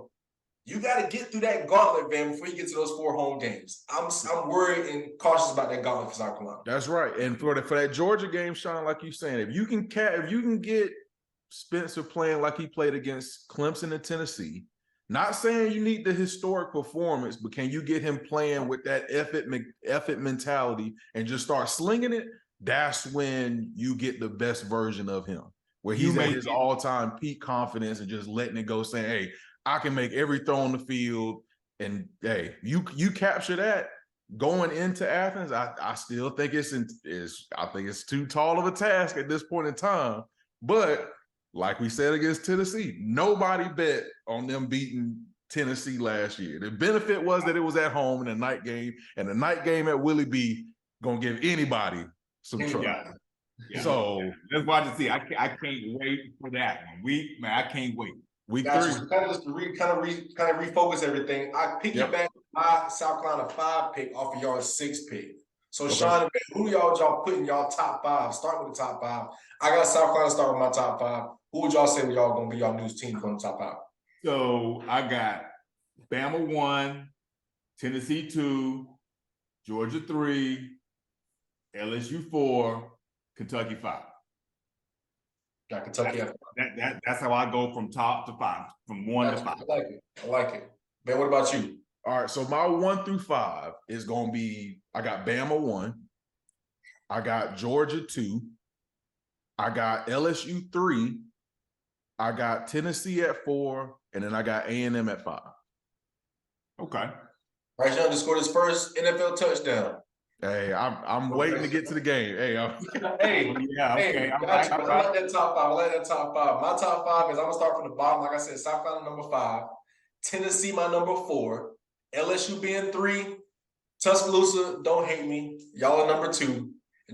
you got to get through that gauntlet, man, before you get to those 4 home games. I'm worried and cautious about that gauntlet for South Carolina. That's right. And for that Georgia game, Sean, like you saying, if you can get Spencer playing like he played against Clemson and Tennessee, not saying you need the historic performance, but can you get him playing with that effort mentality and just start slinging it? That's when you get the best version of him, where he's at his all-time peak confidence and just letting it go, saying, hey, I can make every throw on the field. And hey, you capture that going into Athens. I still think it's too tall of a task at this point in time. But like we said against Tennessee, nobody bet on them beating Tennessee last year. The benefit was that it was at home in a night game, and the night game at Willie B gonna give anybody some trouble. Yeah. So Let's watch and see. I can't wait for that one. I can't wait. week Got 3. you. So kind of just to refocus everything. I piggyback my South Carolina 5 pick off of y'all's 6 pick. So Okay. Sean, who y'all putting y'all top 5? Start with the top 5. I got South Carolina start with my top 5. Who would y'all say y'all gonna be y'all news team from the top 5? So I got Bama 1, Tennessee 2, Georgia 3, LSU 4, Kentucky 5. Got Kentucky. That's how I go from top to 5, from 1 to 5. I like it. Ben, what about you? All right, so my 1 through 5 is gonna be, I got Bama 1, I got Georgia 2, I got LSU 3, I got Tennessee at 4, and then I got A&M at 5. Okay. Bryce Young just scored his first NFL touchdown. Hey, I'm waiting to get to the game. Hey, Hey, Yeah, okay. hey, All got you. right. I like that top 5. I like that top 5. My top 5 is I'm gonna start from the bottom. Like I said, South Carolina number 5, Tennessee my number 4, LSU being 3, Tuscaloosa, don't hate me, y'all are number 2,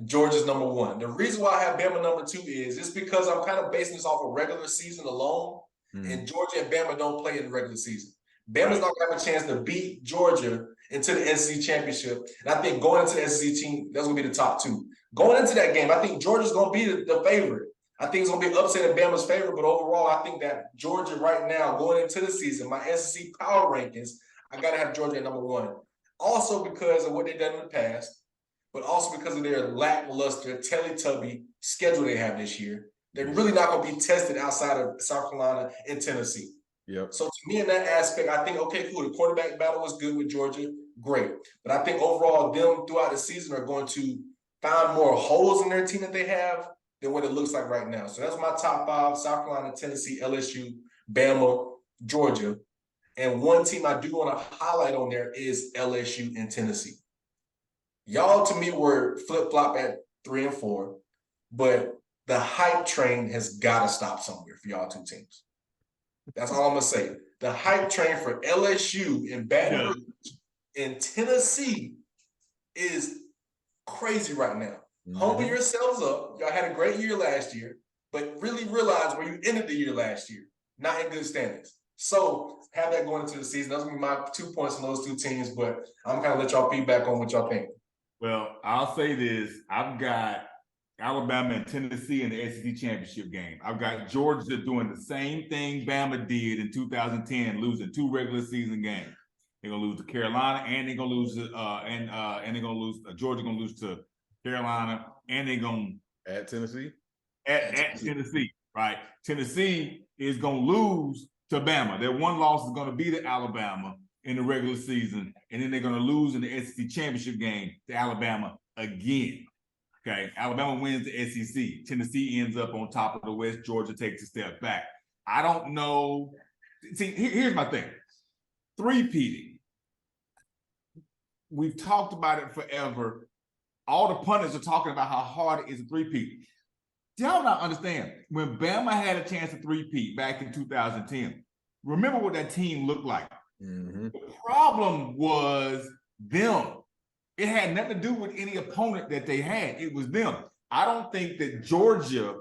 Georgia's number 1. The reason why I have Bama number 2 is it's because I'm kind of basing this off a regular season alone, and Georgia and Bama don't play in the regular season. Bama's not gonna have a chance to beat Georgia into the SEC championship. And I think going into the SEC team, that's gonna be the top 2. Going into that game, I think Georgia's gonna be the favorite. I think it's gonna be an upset in Bama's favor, but overall, I think that Georgia right now, going into the season, my SEC power rankings, I gotta have Georgia at number 1. Also because of what they've done in the past, but also because of their lackluster, Teletubby schedule they have this year. They're really not gonna be tested outside of South Carolina and Tennessee. Yep. So to me, in that aspect, I think, okay, cool. The quarterback battle was good with Georgia, great. But I think overall, them throughout the season are going to find more holes in their team that they have than what it looks like right now. So that's my top 5: South Carolina, Tennessee, LSU, Bama, Georgia. And one team I do want to highlight on there is LSU and Tennessee. Y'all, to me, were flip-flop at 3 and 4, but the hype train has got to stop somewhere for y'all 2 teams. That's all I'm gonna say. The hype train for LSU and Baton Rouge and Tennessee is crazy right now. Humble yourselves up. Y'all had a great year last year, but really realize where you ended the year last year, not in good standings. So have that going into the season. Those will be my 2 points on those 2 teams, but I'm kind of let y'all feedback on what y'all think. Well, I'll say this. I've got Alabama and Tennessee in the SEC championship game. I've got Georgia doing the same thing Bama did in 2010, losing 2 regular season games. They're gonna lose to Carolina, and they're gonna lose to Georgia gonna lose to Carolina, and they're gonna at Tennessee. At Tennessee, right? Tennessee is gonna lose to Bama. Their one loss is gonna be to Alabama in the regular season, and then they're gonna lose in the SEC championship game to Alabama again. Okay, Alabama wins the SEC. Tennessee ends up on top of the West. Georgia takes a step back. I don't know. See, here's my thing. 3-peating. We've talked about it forever. All the pundits are talking about how hard it is to 3-peat. Y'all not understand. When Bama had a chance to 3-peat back in 2010, remember what that team looked like. The problem was them. It had nothing to do with any opponent that they had. It was them. I don't think that Georgia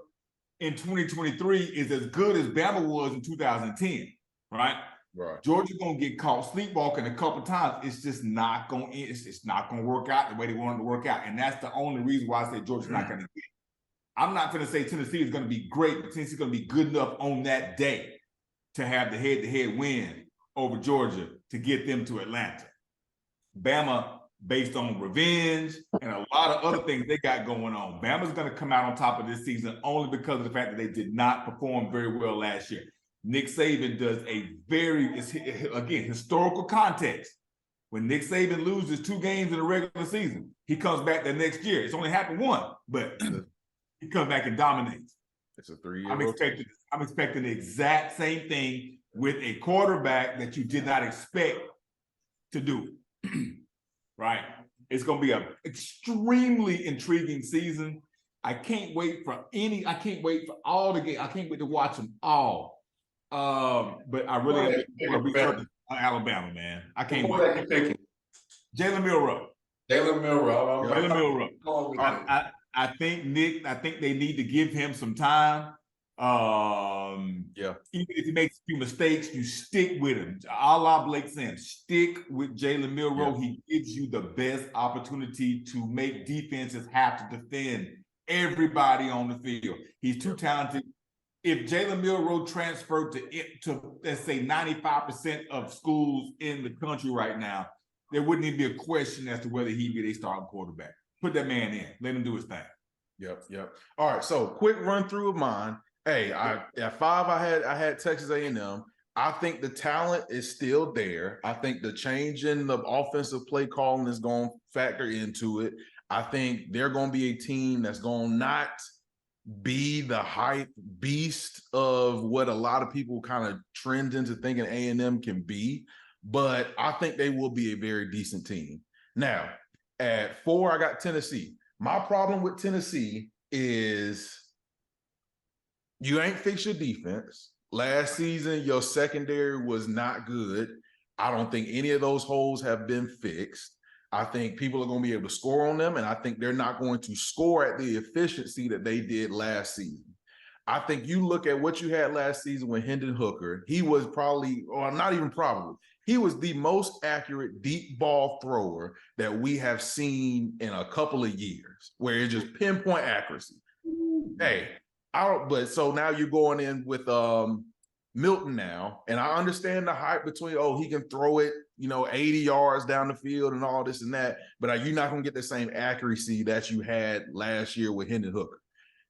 in 2023 is as good as Bama was in 2010, right? Right. Georgia's gonna get caught sleepwalking a couple times. It's just not gonna. It's not gonna work out the way they want it to work out, and that's the only reason why I say Georgia's not gonna get it. I'm not gonna say Tennessee is gonna be great, but Tennessee's gonna be good enough on that day to have the head-to-head win over Georgia to get them to Atlanta. Bama, based on revenge and a lot of other things they got going on, Bama's going to come out on top of this season only because of the fact that they did not perform very well last year. Nick Saban does a again, historical context. When Nick Saban loses 2 games in the regular season, he comes back the next year. It's only happened 1, but he comes back and dominates. It's a 3-year I'm expecting the exact same thing with a quarterback that you did not expect to do. Right? It's going to be an extremely intriguing season. I can't wait for all the games. I can't wait to watch them all. But I really am researching Alabama, man. I can't wait. Jalen Milroe. Jalen Milroe. Jalen Milroe. I think they need to give him some time. Yeah. Even if he makes a few mistakes, you stick with him. A la Blake Sam, stick with Jalen Milroe. Yeah. He gives you the best opportunity to make defenses have to defend everybody on the field. He's too talented. If Jalen Milroe transferred to let's say 95% of schools in the country right now, there wouldn't even be a question as to whether he'd be a starting quarterback. Put that man in. Let him do his thing. Yep. All right. So quick run through of mine. Hey, at 5, I had Texas A&M. I think the talent is still there. I think the change in the offensive play calling is going to factor into it. I think they're going to be a team that's going to not be the hype beast of what a lot of people kind of trend into thinking A&M can be, but I think they will be a very decent team. Now, at 4, I got Tennessee. My problem with Tennessee is you ain't fixed your defense. Last season, your secondary was not good. I don't think any of those holes have been fixed. I think people are going to be able to score on them, and I think they're not going to score at the efficiency that they did last season. I think you look at what you had last season with Hendon Hooker. He was probably, or not even probably, he was the most accurate deep ball thrower that we have seen in a couple of years, where it's just pinpoint accuracy. Hey, but so now you're going in with Milton now, and I understand the hype between, he can throw it, 80 yards down the field and all this and that, but you're not going to get the same accuracy that you had last year with Hendon Hooker.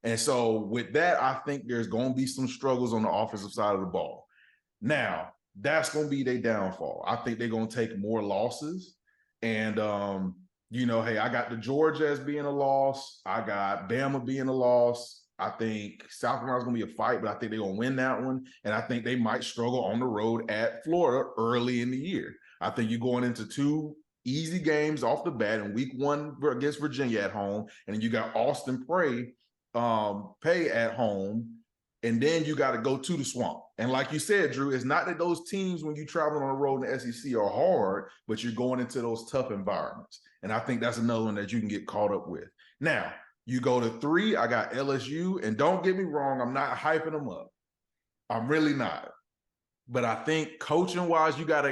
And so with that, I think there's going to be some struggles on the offensive side of the ball. Now, that's going to be their downfall. I think they're going to take more losses. And, hey, I got the Georgia as being a loss. I got Bama being a loss. I think South Carolina's going to be a fight, but I think they're going to win that one. And I think they might struggle on the road at Florida early in the year. I think you're going into 2 easy games off the bat in week 1 against Virginia at home. And then you got Austin Peay at home. And then you got to go to the Swamp. And like you said, Drew, it's not that those teams, when you travel on the road in the SEC, are hard, but you're going into those tough environments. And I think that's another one that you can get caught up with. Now, you go to 3, I got LSU. And don't get me wrong, I'm not hyping them up. I'm really not. But I think coaching-wise, you got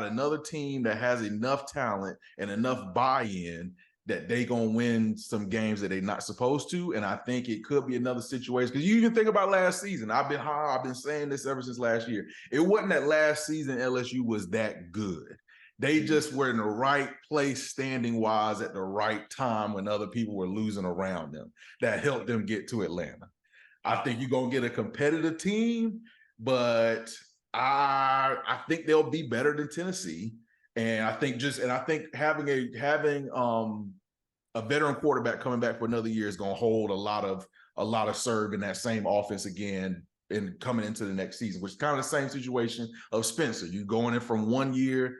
another team that has enough talent and enough buy-in that they gonna win some games that they're not supposed to. And I think it could be another situation. Because you even think about last season. I've been saying this ever since last year. It wasn't that last season LSU was that good. They just were in the right place standing-wise at the right time when other people were losing around them. That helped them get to Atlanta. I think you're gonna get a competitive team, but I think they'll be better than Tennessee. And I think having a veteran quarterback coming back for another year is going to hold a lot of serve in that same offense again and coming into the next season, which is kind of the same situation of Spencer. You going in from 1 year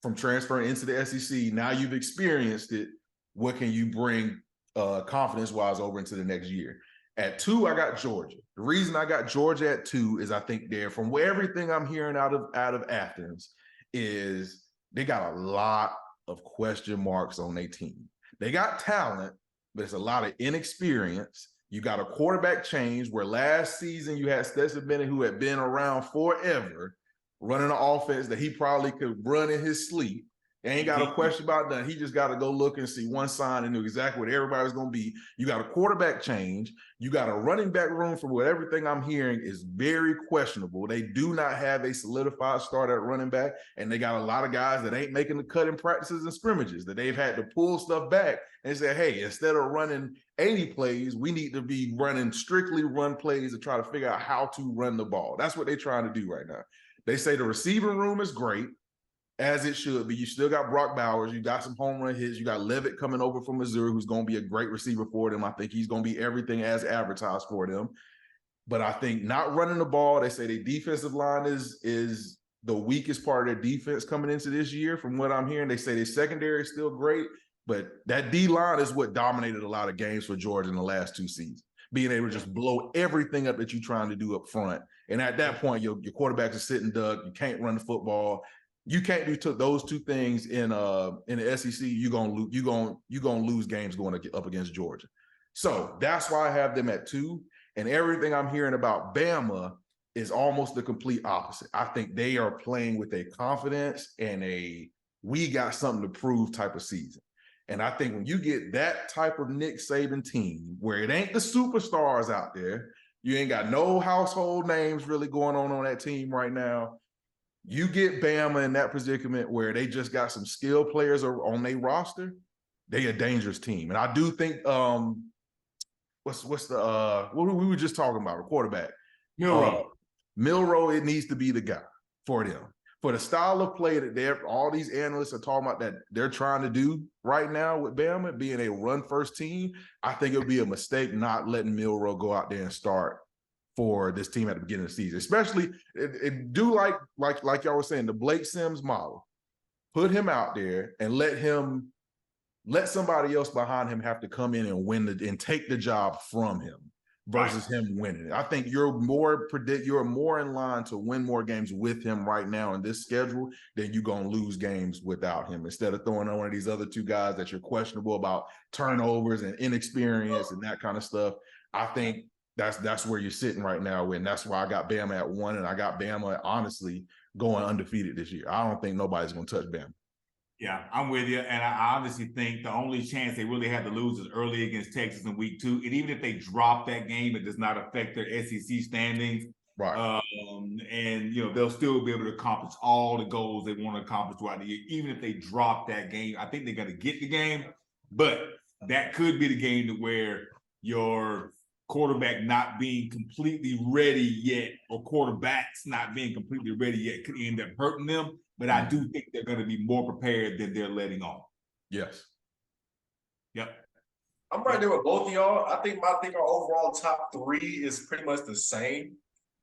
from transferring into the SEC. Now you've experienced it. What can you bring confidence-wise over into the next year? At 2, I got Georgia. The reason I got Georgia at 2 is I think from everything I'm hearing out of Athens is they got a lot of question marks on their team. They got talent, but it's a lot of inexperience. You got a quarterback change where last season you had Stetson Bennett, who had been around forever, running an offense that he probably could run in his sleep. They ain't got a question about that. He just got to go look and see one sign and knew exactly what everybody's going to be. You got a quarterback change. You got a running back room for what everything I'm hearing is very questionable. They do not have a solidified start at running back, and they got a lot of guys that ain't making the cut in practices and scrimmages, that they've had to pull stuff back and say, hey, instead of running 80 plays, we need to be running strictly run plays to try to figure out how to run the ball. That's what they're trying to do right now. They say the receiving room is great, as it should be. You still got Brock Bowers. You got some home run hits. You got Levitt coming over from Missouri, who's going to be a great receiver for them. I think he's going to be everything as advertised for them. But I think not running the ball, they say the defensive line is the weakest part of their defense coming into this year. From what I'm hearing, they say their secondary is still great, but that D-line is what dominated a lot of games for Georgia in the last 2 seasons. Being able to just blow everything up that you're trying to do up front. And at that point, your quarterback is sitting duck. You can't run the football. You can't do those 2 things in the SEC. You're gonna lose games going up against Georgia. So that's why I have them at 2. And everything I'm hearing about Bama is almost the complete opposite. I think they are playing with a confidence and we got something to prove type of season. And I think when you get that type of Nick Saban team, where it ain't the superstars out there, you ain't got no household names really going on that team right now. You get Bama in that predicament where they just got some skilled players on their roster, they a dangerous team. And I do think what's the what we were just talking about, a quarterback. Milroe, it needs to be the guy for them. For the style of play that all these analysts are talking about that they're trying to do right now with Bama being a run-first team, I think it would be a mistake not letting Milroe go out there and start for this team at the beginning of the season. Especially, do like y'all were saying, the Blake Sims model. Put him out there and let somebody else behind him have to come in and win and take the job from him versus him winning it. I think you're more in line to win more games with him right now in this schedule than you're going to lose games without him, instead of throwing on one of these other 2 guys that you're questionable about turnovers and inexperience and that kind of stuff. I think that's where you're sitting right now, and that's why I got Bama at 1, and I got Bama honestly going undefeated this year. I don't think nobody's going to touch Bama. Yeah, I'm with you. And I honestly think the only chance they really have to lose is early against Texas in week 2. And even if they drop that game, it does not affect their SEC standings. Right. And, they'll still be able to accomplish all the goals they want to accomplish throughout the year. Even if they drop that game, I think they're going to get the game. But that could be the game to where your quarterback not being completely ready yet, or quarterbacks not being completely ready yet, could end up hurting them. But I do think they're going to be more prepared than they're letting on. Yes. Yep. I'm right there with both of y'all. I think our overall top 3 is pretty much the same.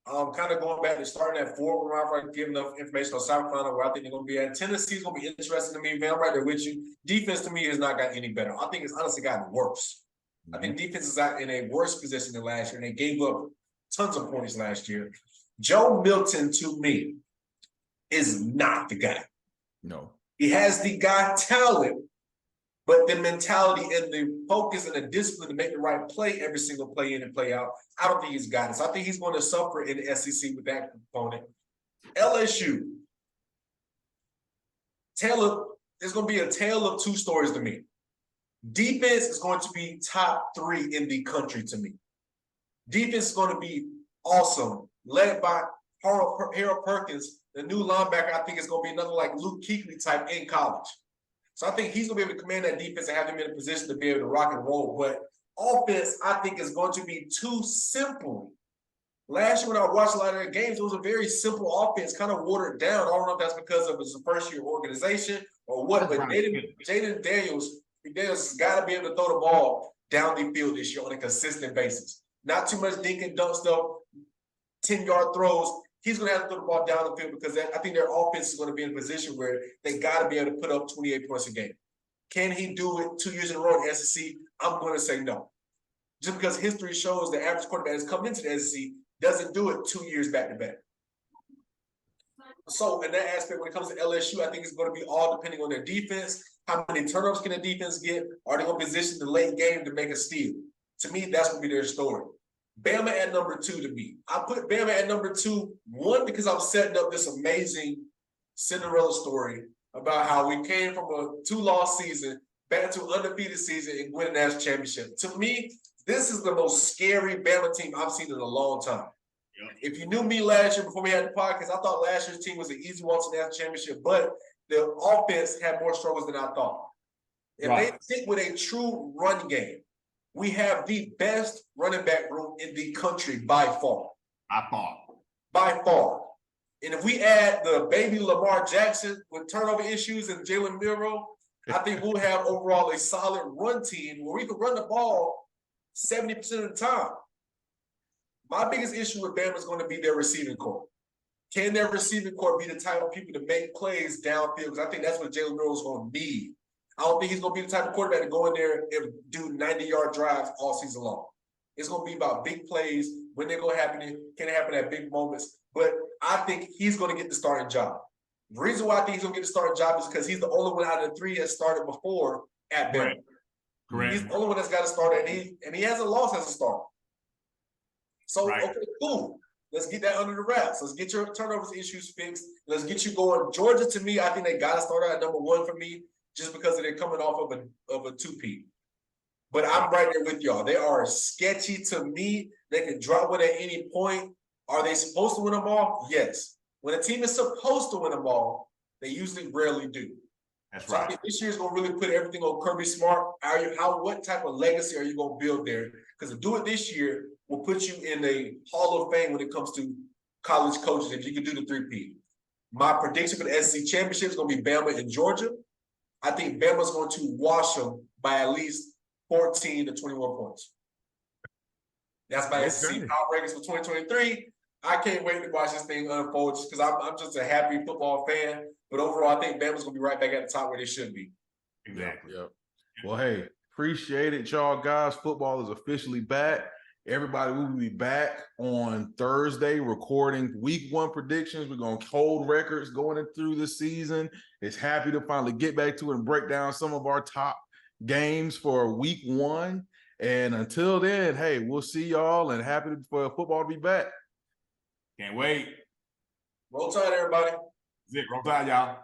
Kind of going back to starting at 4, where I've given enough information on South Carolina where I think they're going to be at. Tennessee's going to be interesting to me, man. I'm right there with you. Defense to me has not gotten any better. I think it's honestly gotten worse. Mm-hmm. I think defense is out in a worse position than last year, and they gave up tons of points last year. Joe Milton, to me, is not the guy. No. He has the guy talent, but the mentality and the focus and the discipline to make the right play every single play in and play out, I don't think he's got it. So I think he's going to suffer in the SEC with that component. LSU, it's going to be a tale of 2 stories to me. Defense is going to be top 3 in the country to me. Defense is going to be awesome, led by Harold Perkins, the new linebacker. I think it's going to be another like Luke Kuechly type in college. So I think he's going to be able to command that defense and have him in a position to be able to rock and roll. But offense, I think, is going to be too simple. Last year when I watched a lot of their games, it was a very simple offense, kind of watered down. I don't know if that's because of his first-year organization or what, but Jaden Daniels has got to be able to throw the ball down the field this year on a consistent basis. Not too much dink and dunk stuff, 10-yard throws. He's going to have to throw the ball down the field because I think their offense is going to be in a position where they got to be able to put up 28 points a game. Can he do it 2 years in a row in the SEC? I'm going to say no. Just because history shows the average quarterback that's come into the SEC doesn't do it 2 years back-to-back. So in that aspect, when it comes to LSU, I think it's going to be all depending on their defense. How many turnovers can the defense get? Are they going to position the late game to make a steal? To me, that's going to be their story. Bama at number 2 to me. I put Bama at number 2, 1, because I'm setting up this amazing Cinderella story about how we came from a 2-loss season back to an undefeated season and win a national championship. To me, this is the most scary Bama team I've seen in a long time. Yep. If you knew me last year before we had the podcast, I thought last year's team was an easy one to the national championship, but the offense had more struggles than I thought. If they stick with a true run game, we have the best running back room in the country by far. By far. And if we add the baby Lamar Jackson with turnover issues and Jalen Milroe, I think we'll have overall a solid run team where we can run the ball 70% of the time. My biggest issue with Bama is going to be their receiving corps. Can their receiving corps be the type of people to make plays downfield? Because I think that's what Jalen Milroe is going to need. I don't think he's going to be the type of quarterback to go in there and do 90-yard drives all season long. It's going to be about big plays, when they're going to happen, can it happen at big moments. But I think he's going to get the starting job. The reason why I think he's going to get the starting job is because he's the only one out of the 3 that started before at Bama. Right. Correct. He's the only one that's got to start, and he has a loss as a starter. So Right. okay, cool. Let's get that under the wraps. Let's get your turnovers issues fixed. Let's get you going. Georgia, to me, I think they got to start out at number 1 for me, just because they're coming off of a 2-peat. But I'm right there with y'all. They are sketchy to me. They can drop one at any point. Are they supposed to win them all? Yes. When a team is supposed to win them all, they usually rarely do. That's So I right. think this year is going to really put everything on Kirby Smart. What type of legacy are you going to build there? Because to do it this year will put you in a Hall of Fame when it comes to college coaches if you can do the 3-peat. My prediction for the SEC championship is going to be Bama and Georgia. I think Bama's going to wash them by at least 14 to 21 points. That's my SEC power rankings for 2023. I can't wait to watch this thing unfold just because I'm just a happy football fan. But overall, I think Bama's going to be right back at the top where they should be. Exactly. Yep. Well, hey, appreciate it, y'all guys. Football is officially back. Everybody will be back on Thursday recording week 1 predictions. We're going to hold records going through the season. It's happy to finally get back to it and break down some of our top games for week 1. And until then, hey, we'll see y'all and happy for football to be back. Can't wait. Roll Tide, everybody. That's it. Roll Tide, y'all.